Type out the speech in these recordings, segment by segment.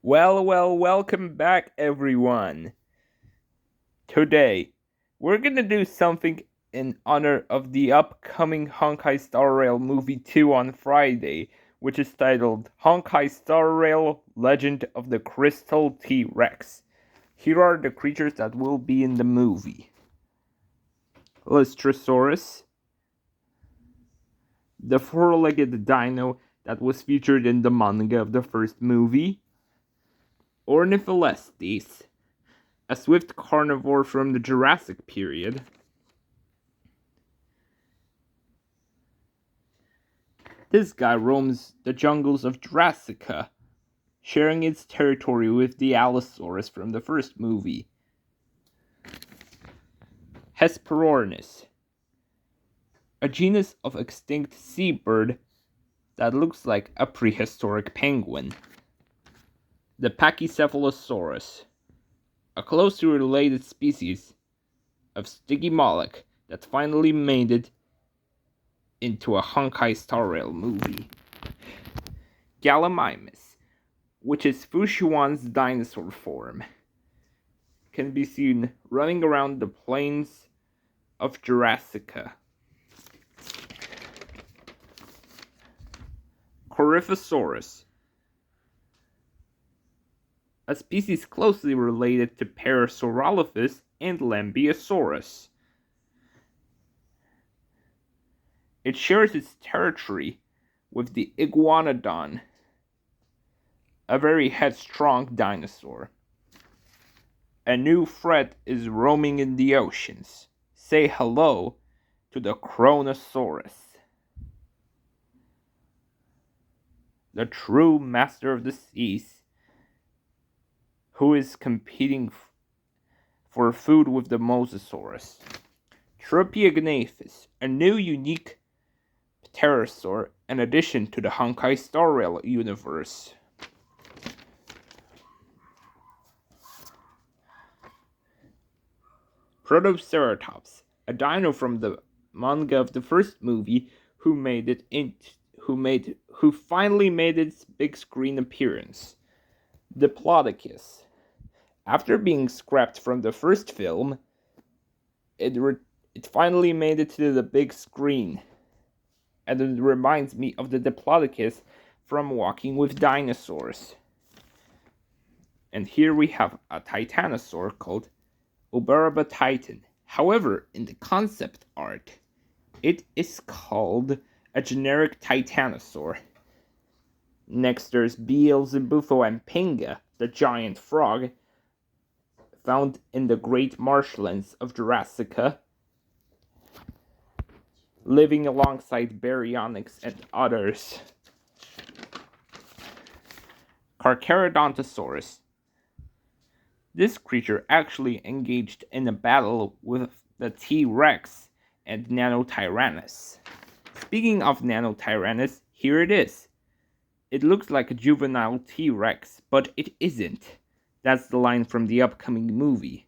Welcome back, everyone. Today, we're gonna do something in honor of the upcoming Honkai Star Rail Movie 2 on Friday, which is titled Honkai Star Rail Legend of the Crystal T-Rex. Here are the creatures that will be in the movie. Lystrosaurus, the four-legged dino that was featured in the manga of the first movie. Ornitholestes, a swift carnivore from the Jurassic period. This guy roams the jungles of Jurassica, sharing its territory with the Allosaurus from the first movie. Hesperornis, a genus of extinct seabird that looks like a prehistoric penguin. The Pachycephalosaurus, a closely related species of Stygimoloch that finally made it into a Honkai Star Rail movie. Gallimimus, which is Fushuan's dinosaur form, can be seen running around the plains of Jurassica. Coryphosaurus, a species closely related to Parasaurolophus and Lambeosaurus. It shares its territory with the Iguanodon, a very headstrong dinosaur. A new threat is roaming in the oceans. Say hello to the Kronosaurus, the true master of the seas, who is competing for food with the Mosasaurus. Tropiognathus, a new unique pterosaur, an addition to the Honkai Star Rail universe. Protoceratops, a dino from the manga of the first movie who finally made its big screen appearance. Diplodocus, after being scrapped from the first film, it finally made it to the big screen. And it reminds me of the Diplodocus from Walking with Dinosaurs. And here we have a titanosaur called Oberaba Titan. However, in the concept art, it is called a generic titanosaur. Next there's Beelzebufo and Pinga, the giant frog, found in the great marshlands of Jurassica, living alongside baryonyx and others. Carcharodontosaurus. This creature actually engaged in a battle with the T-Rex and Nanotyrannus. Speaking of Nanotyrannus, here it is. It looks like a juvenile T-Rex, but it isn't. That's the line from the upcoming movie.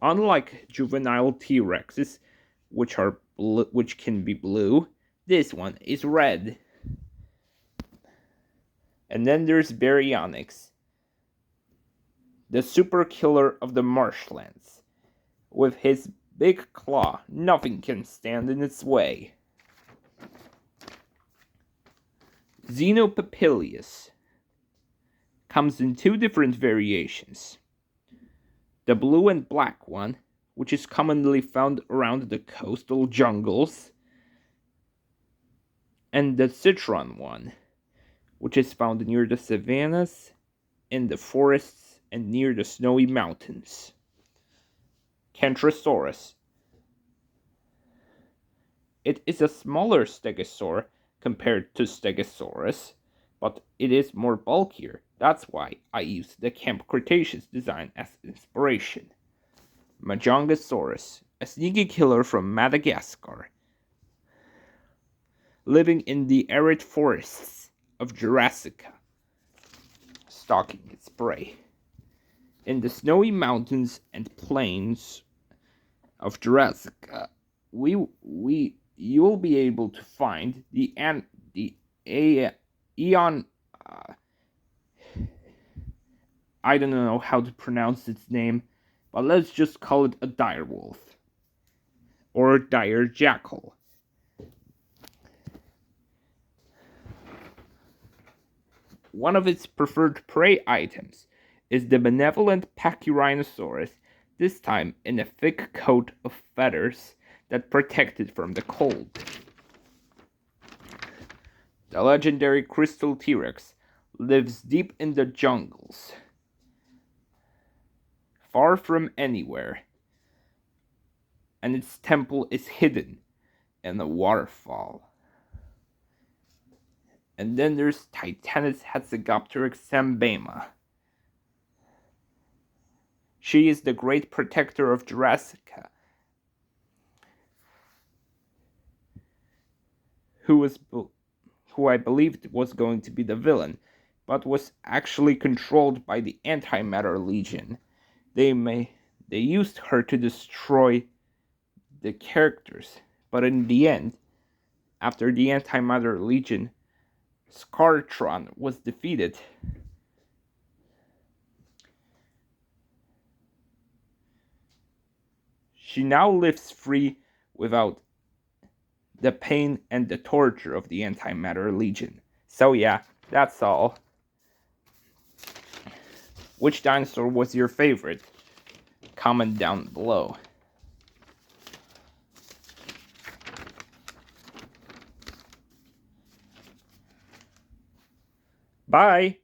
Unlike juvenile T-Rexes, which can be blue, this one is red. And then there's Baryonyx, the super killer of the marshlands. With his big claw, nothing can stand in its way. Xenopapilius comes in two different variations. The blue and black one, which is commonly found around the coastal jungles, and the citron one, which is found near the savannas, in the forests, and near the snowy mountains. Kentrosaurus. It is a smaller stegosaur compared to Stegosaurus, but it is more bulkier. That's why I used the Camp Cretaceous design as inspiration. Majongasaurus, a sneaky killer from Madagascar, living in the arid forests of Jurassica, stalking its prey. In the snowy mountains and plains of Jurassica, you'll be able to find the a Eon. Uh, I don't know how to pronounce its name, but let's just call it a direwolf or a dire jackal. One of its preferred prey items is the benevolent Pachyrhinosaurus, this time in a thick coat of feathers that protect it from the cold. The legendary Crystal T-Rex lives deep in the jungles, far from anywhere, and its temple is hidden in a waterfall. And then there's Titanus Hetzegopteryx sembema. She is the great protector of Jurassica, who I believed was going to be the villain, but was actually controlled by the Antimatter Legion. They used her to destroy the characters, but in the end, after the Antimatter Legion, Scartron was defeated. She now lives free without the pain and the torture of the Antimatter Legion. So yeah, that's all. Which dinosaur was your favorite? Comment down below. Bye!